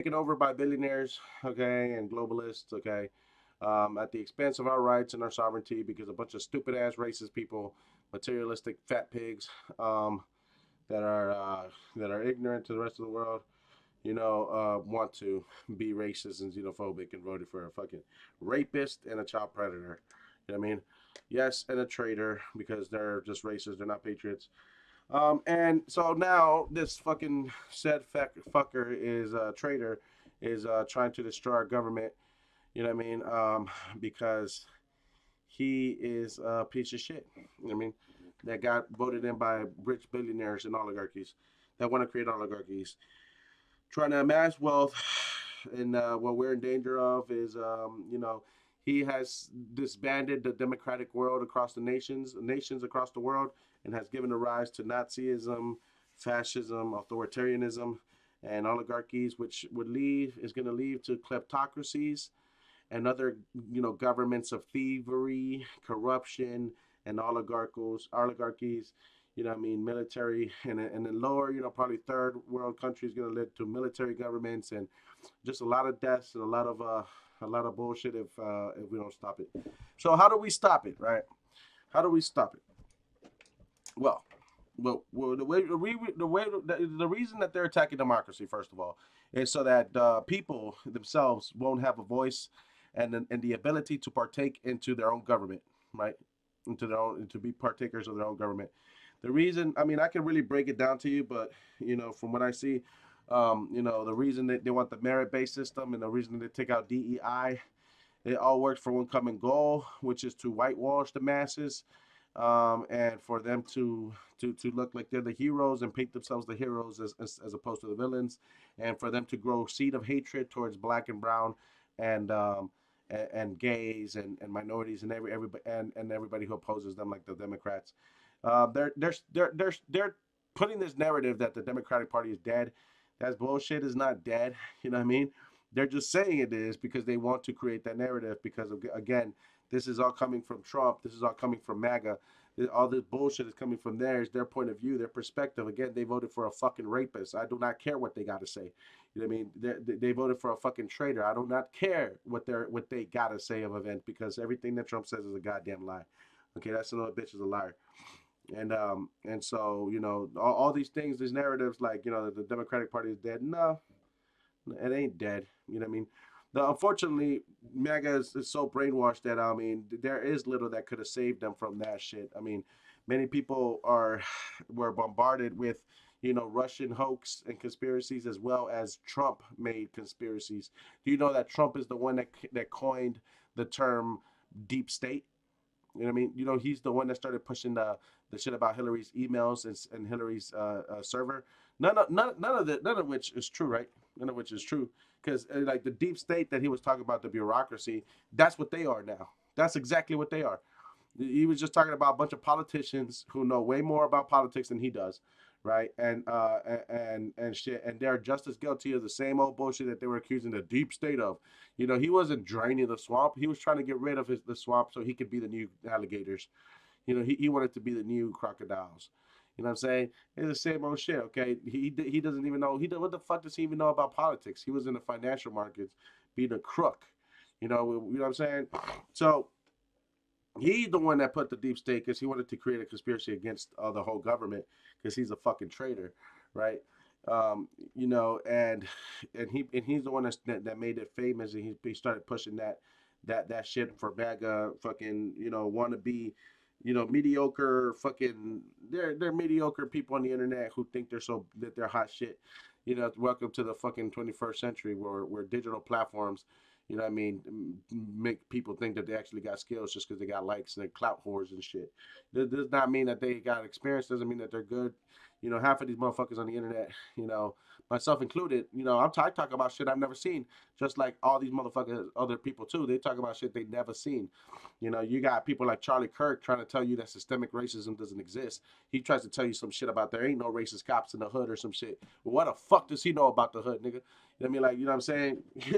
taken over by billionaires, okay, and globalists, okay, at the expense of our rights and our sovereignty because a bunch of stupid ass racist people, materialistic fat pigs, um, that are uh, that are ignorant to the rest of the world, want to be racist and xenophobic and voted for a fucking rapist and a child predator. You know what I mean? Yes, and a traitor because they're just racist. They're not patriots. And so now this fucking said fucker is a traitor, is trying to destroy our government. You know what I mean? Because he is a piece of shit. You know what I mean? That got voted in by rich billionaires and oligarchies that want to create oligarchies, trying to amass wealth. And what we're in danger of is, he has disbanded the democratic world across the nations across the world, and has given a rise to Nazism, fascism, authoritarianism, and oligarchies, which is going to lead to kleptocracies and other, governments of thievery, corruption, and oligarchies. You know what I mean? Military, and then lower, probably third world countries going to lead to military governments, and just a lot of deaths and a lot of bullshit if we don't stop it. So how do we stop it, right? How do we stop it? Well, the reason that they're attacking democracy, first of all, is so that people themselves won't have a voice and the ability to partake into their own government, right? Into their own, to be partakers of their own government. The reason, I mean, I can really break it down to you, but from what I see, the reason that they want the merit-based system and the reason they take out DEI, it all works for one common goal, which is to whitewash the masses, and for them to look like they're the heroes and paint themselves the heroes as opposed to the villains, and for them to grow seed of hatred towards black and brown and gays and minorities and everybody and everybody who opposes them, like the Democrats. They're putting this narrative that the Democratic Party is dead. That's bullshit. Is not dead. You know what I mean? They're just saying it is because they want to create that narrative. Because again, this is all coming from Trump. This is all coming from MAGA. All this bullshit is coming from theirs, their point of view, their perspective. Again, they voted for a fucking rapist. I do not care what they got to say. You know what I mean? They voted for a fucking traitor. I do not care what they got to say of event because everything that Trump says is a goddamn lie. Okay, that's another bitch is a liar. And so all these things, these narratives, like the Democratic Party is dead. No, it ain't dead. You know what I mean? Unfortunately, MAGA is so brainwashed that I mean, there is little that could have saved them from that shit. I mean, many people were bombarded with Russian hoax and conspiracies as well as Trump made conspiracies. Do you know that Trump is the one that coined the term deep state? You know what I mean? He's the one that started pushing the shit about Hillary's emails and Hillary's server. None of which is true, right? None of which is true, because like the deep state that he was talking about, the bureaucracy, that's what they are now. That's exactly what they are. He was just talking about a bunch of politicians who know way more about politics than he does, right? And shit, and they're just as guilty of the same old bullshit that they were accusing the deep state of. He wasn't draining the swamp. He was trying to get rid of the swamp so he could be the new alligators. He wanted to be the new crocodiles. You know what I'm saying? It's the same old shit. Okay, he doesn't even know. What the fuck does he even know about politics? He was in the financial markets, being a crook. You know what I'm saying? So he's the one that put the deep state because he wanted to create a conspiracy against the whole government because he's a fucking traitor, right? And he's the one that made it famous, and he started pushing that shit for MAGA fucking wannabe mediocre fucking they're mediocre people on the internet who think they're hot shit. Welcome to the fucking 21st century where digital platforms, what I mean, make people think that they actually got skills just because they got likes and they're clout whores and shit. That does not mean that they got experience. Doesn't mean that they're good. Half of these motherfuckers on the internet, myself included, I talk about shit I've never seen, just like all these motherfuckers, other people too. They talk about shit they never seen. You got people like Charlie Kirk trying to tell you that systemic racism doesn't exist. He tries to tell you some shit about there ain't no racist cops in the hood or some shit. Well, what the fuck does he know about the hood, nigga? You know what I mean? Like, you know what I'm saying? You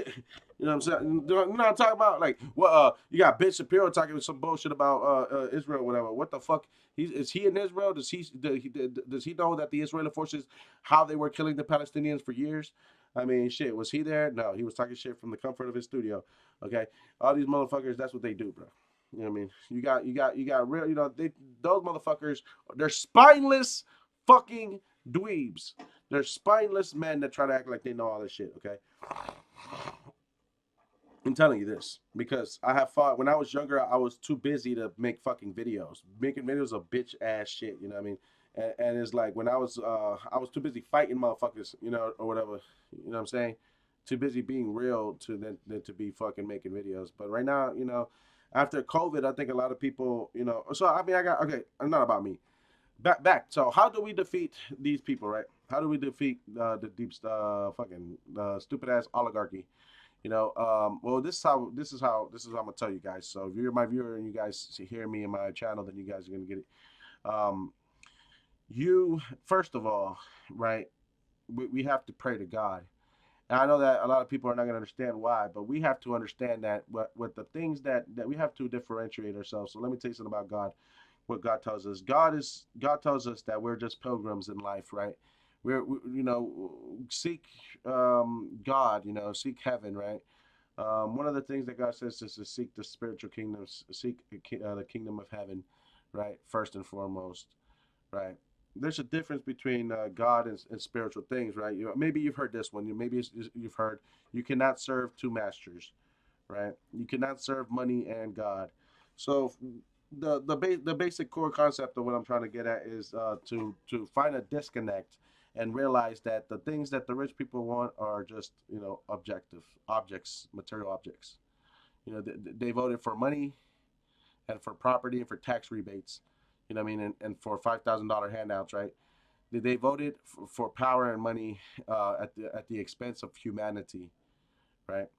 know what I'm saying? You know what I'm talking about? Like, you got Ben Shapiro talking some bullshit about Israel, or whatever. What the fuck? Is he in Israel? Does he know that the Israeli forces, how they were killing the Palestinians for years? I mean, shit, was he there? No, he was talking shit from the comfort of his studio. Okay, all these motherfuckers, that's what they do, bro. You know what I mean? You got real. You know, those motherfuckers, they're spineless fucking dweebs. They're spineless men that try to act like they know all this shit. Okay, I'm telling you this because I have fought when I was younger. I was too busy to make fucking videos. Making videos of bitch ass shit. You know what I mean? And it's like when I was too busy fighting motherfuckers. You know, or whatever. You know what I'm saying? Too busy being real to than to be fucking making videos. But right now, you know, after COVID, I think a lot of people, you know. So I mean, I got okay. Not about me. Back. So how do we defeat these people, right? How do we defeat the deep, fucking stupid ass oligarchy? You know, well, this is how I'm gonna tell you guys. So if you're my viewer and you guys hear me in my channel, then you guys are gonna get it. Um, you first of all, right? We have to pray to God. And I know that a lot of people are not gonna understand why, but we have to understand that what the things that we have to differentiate ourselves. So let me tell you something about God. What God tells us. God tells us that we're just pilgrims in life, right? You know, seek God, you know, seek heaven, right? One of the things that God says is to seek the spiritual kingdoms, seek the kingdom of heaven, right? First and foremost, right? There's a difference between God and spiritual things, right? Maybe you've heard this one. Maybe you've heard you cannot serve two masters, right? You cannot serve money and God. So the basic core concept of what I'm trying to get at is to find a disconnect and realize that the things that the rich people want are just objective objects, material objects. You know, they voted for money and for property and for tax rebates. You know what I mean, and for $5,000 handouts, right? They voted for power and money at the expense of humanity, right?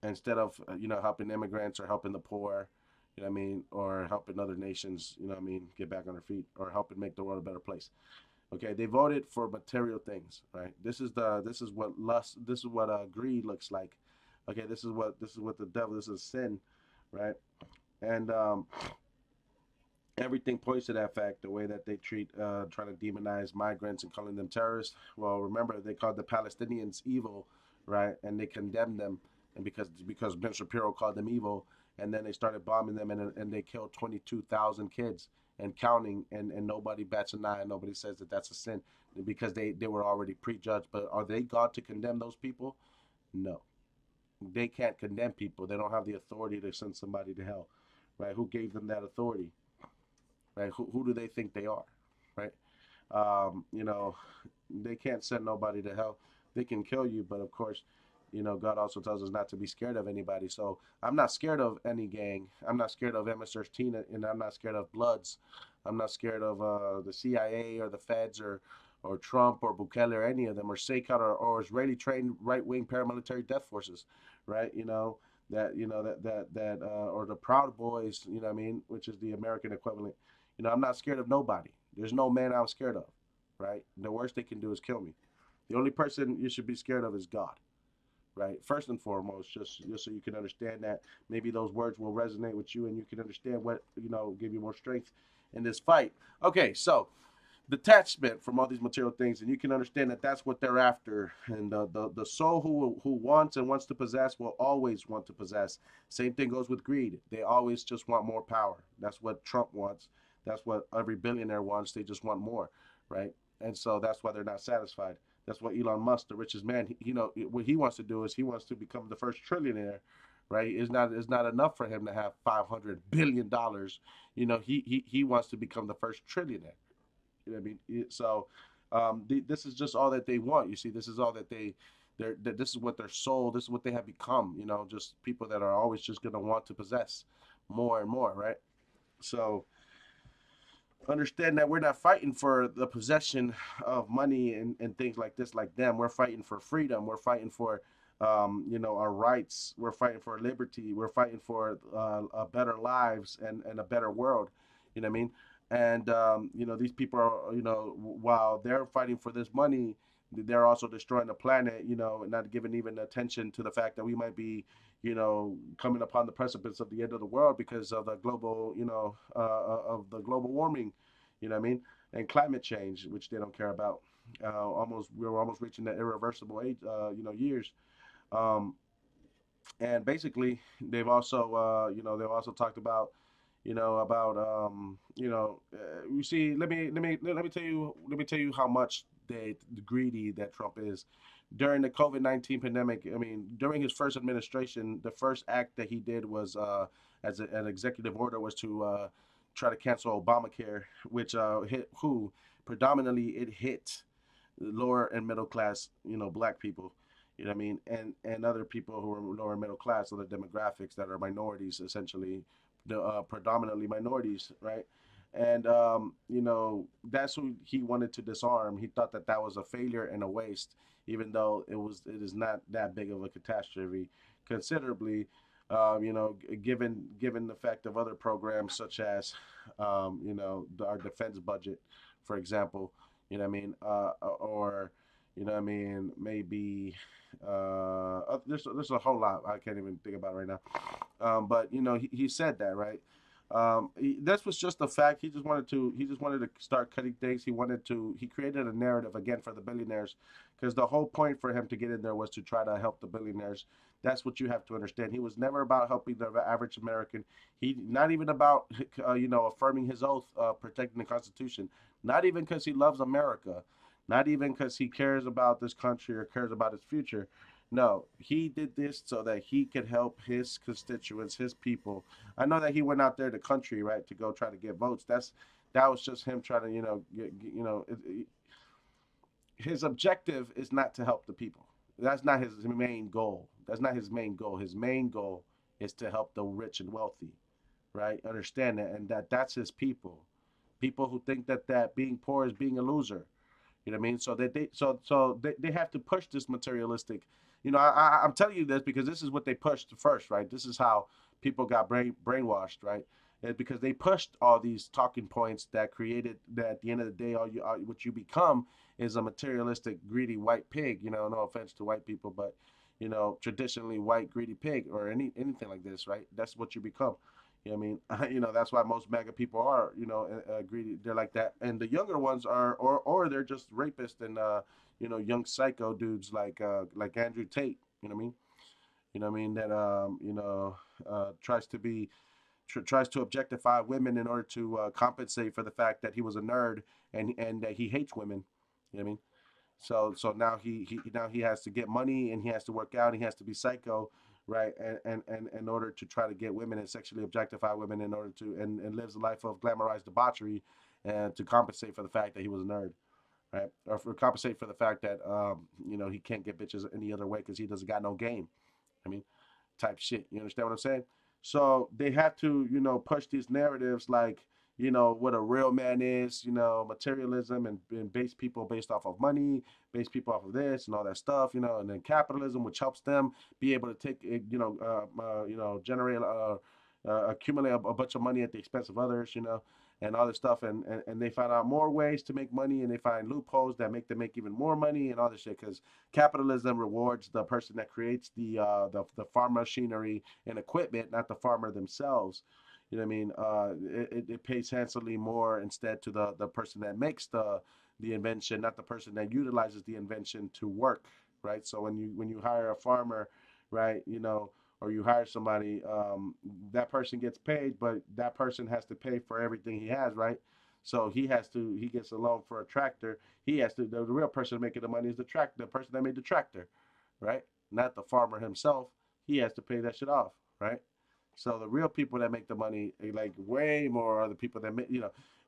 Instead of helping immigrants or helping the poor, you know what I mean, or helping other nations, you know what I mean, get back on their feet or helping make the world a better place. Okay, they voted for material things, right? This is what lust, this is what greed looks like. Okay, this is what the devil, this is sin, right? And everything points to that fact. The way that they treat, trying to demonize migrants and calling them terrorists. Well, remember they called the Palestinians evil, right? And they condemned them, and because Ben Shapiro called them evil, and then they started bombing them, and they killed 22,000 kids and counting, and nobody bats an eye, and nobody says that that's a sin because they were already prejudged. But are they God to condemn those people? No, they can't condemn people. They don't have the authority to send somebody to hell, right? Who gave them that authority? Right? Who do they think they are, right? You know, they can't send nobody to hell. They can kill you, but of course, God also tells us not to be scared of anybody. So I'm not scared of any gang. I'm not scared of MS-13, and I'm not scared of Bloods. I'm not scared of the CIA or the Feds or Trump or Bukele or any of them or SECOT or Israeli trained right wing paramilitary death forces, right? Or the Proud Boys. You know what I mean, which is the American equivalent. I'm not scared of nobody. There's no man I'm scared of, right? The worst they can do is kill me. The only person you should be scared of is God, right? First and foremost, just so you can understand that maybe those words will resonate with you and you can understand what, give you more strength in this fight. Okay, so detachment from all these material things, and you can understand that that's what they're after. And the soul who wants to possess will always want to possess. Same thing goes with greed. They always just want more power. That's what Trump wants. That's what every billionaire wants. They just want more, right? And so that's why they're not satisfied. That's what Elon Musk, the richest man, what he wants to do is he wants to become the first trillionaire, right? It's not enough for him to have $500 billion. He wants to become the first trillionaire. You know what I mean? So this is just all that they want. You see, this is all that this is what their soul, this is what they have become. Just people that are always just gonna want to possess more and more, right? So understand that we're not fighting for the possession of money and things like this, like them. We're fighting for freedom. We're fighting for our rights. We're fighting for liberty. We're fighting for better lives and a better world. You know what I mean? And these people are, while they're fighting for this money, they're also destroying the planet. And not giving even attention to the fact that we might be, coming upon the precipice of the end of the world because of the global, of the global warming. You know what I mean? And climate change, which they don't care about. Almost we were almost reaching that irreversible age, years. Um, and basically, they've also they've also talked about you see, let me tell you how much the greedy that Trump is. During the COVID-19 pandemic, I mean, during his first administration, the first act that he did was an executive order was to try to cancel Obamacare, which hit who predominantly it hit lower and middle class, black people, what I mean, and other people who are lower middle class, other demographics that are minorities, essentially, the predominantly minorities, right? And that's who he wanted to disarm. He thought that that was a failure and a waste, even though it is not that big of a catastrophe, considerably. Given the fact of other programs such as, our defense budget, for example, or maybe there's a whole lot I can't even think about right now. But he said that, right. This was just a fact. He just wanted to start cutting things. He created a narrative again for the billionaires, because the whole point for him to get in there was to try to help the billionaires. That's what you have to understand. He was never about helping the average American. He not even about affirming his oath, protecting the Constitution. Not even because he loves America. Not even because he cares about this country or cares about its future. No, he did this so that he could help his constituents, his people. I know that he went out there to country, right, to go try to get votes. That was just him trying to, his objective is not to help the people. That's not his main goal. That's not his main goal. His main goal is to help the rich and wealthy, right? Understand that, and that's his people. People who think that being poor is being a loser. You know what I mean? So they have to push this materialistic. I'm telling you this because this is what they pushed first, right? This is how people got brainwashed, right? And because they pushed all these talking points that created that at the end of the day, what you become is a materialistic, greedy white pig. No offense to white people, but traditionally white greedy pig or anything like this, right? That's what you become. You know what I mean? That's why most MAGA people are, greedy. They're like that. And the younger ones are, or they're just rapists and, young psycho dudes like Andrew Tate. You know what I mean? That, tries to objectify women in order to compensate for the fact that he was a nerd and that he hates women. You know what I mean? So now he has to get money and he has to work out and he has to be psycho, right? And in order to try to get women and sexually objectify women in order to and lives a life of glamorized debauchery and to compensate for the fact that he was a nerd, right? Or for compensate for the fact that he can't get bitches any other way because he doesn't got no game. I mean, type shit. You understand what I'm saying? So they have to, push these narratives like, what a real man is, materialism and base people based off of money, base people off of this and all that stuff, and then capitalism, which helps them be able to take, generate, accumulate a bunch of money at the expense of others, and all this stuff. And they find out more ways to make money and they find loopholes that make them make even more money and all this shit because capitalism rewards the person that creates the farm machinery and equipment, not the farmer themselves. You know what I mean? It pays handsomely more instead to the person that makes the invention, not the person that utilizes the invention to work, right? So when you hire a farmer, right, or you hire somebody, that person gets paid, but that person has to pay for everything he has, right? So he gets a loan for a tractor. He has to, the real person making the money is the person that made the tractor, right? Not the farmer himself. He has to pay that shit off, right? So the real people that make the money, like way more, are the people that make,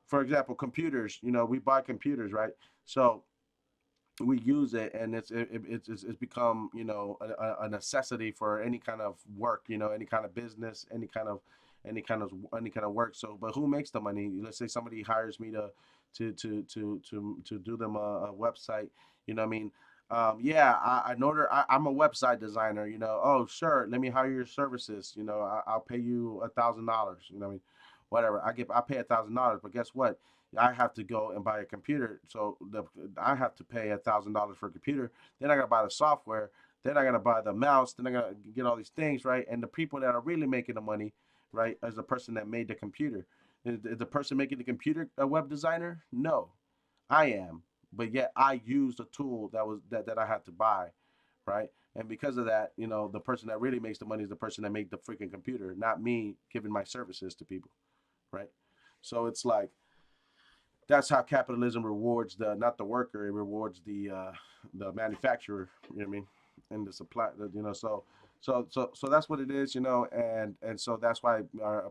for example, computers. We buy computers, right? So we use it, and it's become a necessity for any kind of work, any kind of business, any kind of work. So, but who makes the money? Let's say somebody hires me to do them a website. You know what I mean? Yeah, I'm a website designer. Oh, sure, let me hire your services. I'll pay you $1,000. You know what I mean? Whatever. I pay $1,000, but guess what? I have to go and buy a computer. So I have to pay $1,000 for a computer. Then I gotta buy the software. Then I gotta buy the mouse. Then I gotta get all these things, right? And the people that are really making the money, right, is the person that made the computer. Is the person making the computer a web designer? No, I am. but yet I used a tool that I had to buy, right? And because of that, the person that really makes the money is the person that made the freaking computer, not me giving my services to people, right? So it's like that's how capitalism rewards the not the worker, it rewards the manufacturer, you know what I mean, and the supply, so that's what it is, and so that's why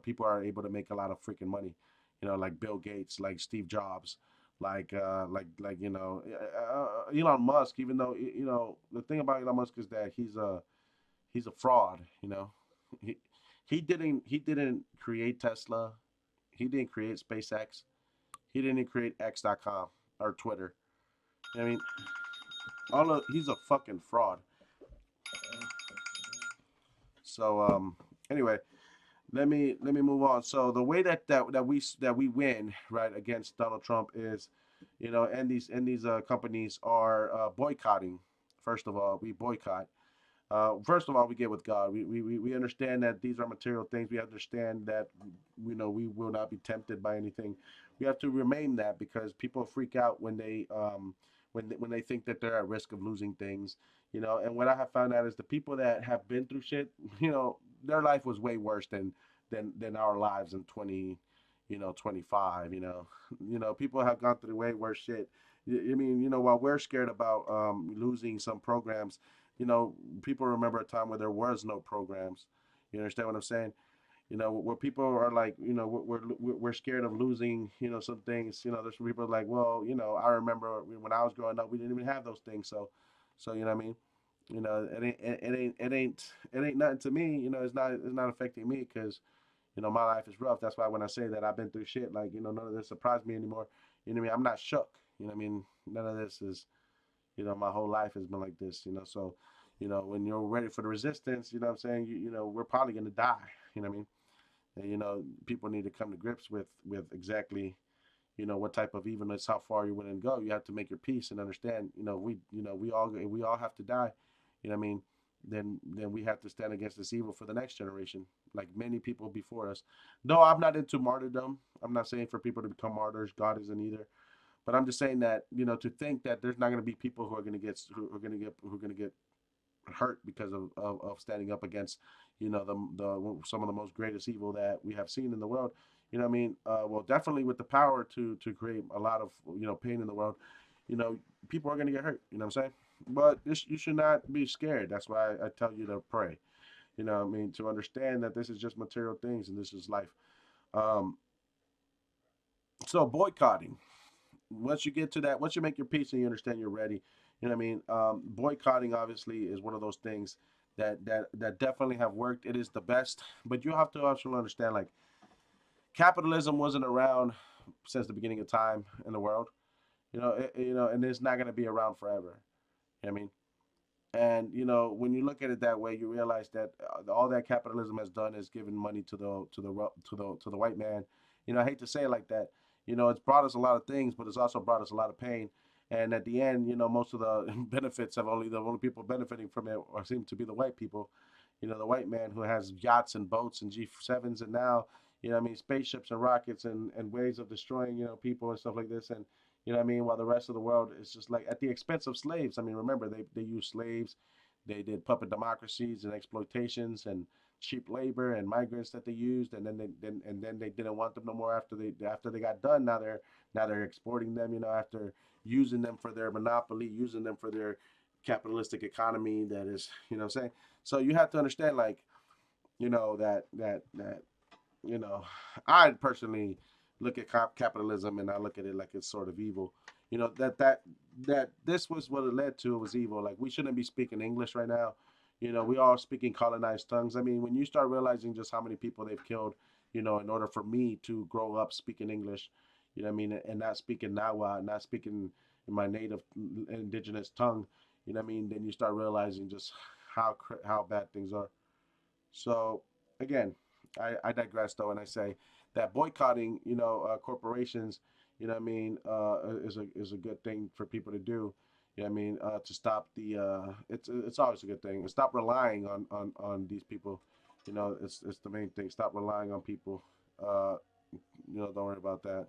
people are able to make a lot of freaking money, like Bill Gates, like Steve Jobs, like Elon Musk. Even though the thing about Elon Musk is that he's a fraud. He he didn't create Tesla. He didn't create SpaceX. He didn't create X.com or Twitter. I mean, he's a fucking fraud. So anyway, let me move on. So the way that we win right against Donald Trump is, and these companies are boycotting. First of all, we boycott. First of all, we get with God. We understand that these are material things. We understand that we will not be tempted by anything. We have to remain that because people freak out when they think that they're at risk of losing things. And what I have found out is the people that have been through shit, their life was way worse than our lives in 25. People have gone through way worse shit. I mean, while we're scared about losing some programs, people remember a time where there was no programs. You understand what I'm saying? Where people are like, we're scared of losing, some things. There's people like, well, I remember when I was growing up, we didn't even have those things. So you know what I mean? It ain't nothing to me. It's not affecting me because my life is rough. That's why when I say that I've been through shit, like, none of this surprised me anymore. You know what I mean? I'm not shook. You know what I mean? None of this is, my whole life has been like this. So, when you're ready for the resistance, you know what I'm saying? We're probably gonna die. You know what I mean? And, people need to come to grips with exactly, what type of evilness, how far you're willing to go. You have to make your peace and understand. We all have to die. You know what I mean? Then we have to stand against this evil for the next generation, like many people before us. No, I'm not into martyrdom. I'm not saying for people to become martyrs. God isn't either. But I'm just saying that to think that there's not going to be people who are going to get hurt because of standing up against the some of the most greatest evil that we have seen in the world. You know what I mean? Well, definitely with the power to create a lot of pain in the world. You know, people are going to get hurt. You know what I'm saying? But you should not be scared. That's why I tell you to pray. You know what I mean? To understand that this is just material things and this is life. Um, so boycotting. Once you get to that, once you make your peace and you understand you're ready, you know what I mean. Boycotting obviously is one of those things that definitely have worked. It is the best, but you have to also understand like capitalism wasn't around since the beginning of time in the world. And it's not going to be around forever. You know what I mean? And when you look at it that way, you realize that all that capitalism has done is given money to the white man. I hate to say it like that. It's brought us a lot of things, but it's also brought us a lot of pain. And at the end, most of the benefits have the only people benefiting from it or seem to be the white people. The white man who has yachts and boats and G7s and now, I mean, spaceships and rockets and ways of destroying, people and stuff like this. And what I mean? While the rest of the world is just like at the expense of slaves. I mean, remember they used slaves, they did puppet democracies and exploitations and cheap labor and migrants that they used, and then they didn't want them no more after they got done. Now they're exporting them. After using them for their monopoly, using them for their capitalistic economy. That is, what I'm saying. So you have to understand, like, that you know, I personally look at capitalism and I look at it like it's sort of evil. That this was what it led to. It was evil. Like we shouldn't be speaking English right now. We all speaking colonized tongues. I mean, when you start realizing just how many people they've killed, in order for me to grow up speaking English, what I mean, and not speaking Nawa, not speaking in my native indigenous tongue, what I mean, then you start realizing just how bad things are. So again, I digress though, and I say that boycotting, corporations, what I mean, is a good thing for people to do. I mean, to stop it's always a good thing. Stop relying on these people. It's the main thing. Stop relying on people. Don't worry about that.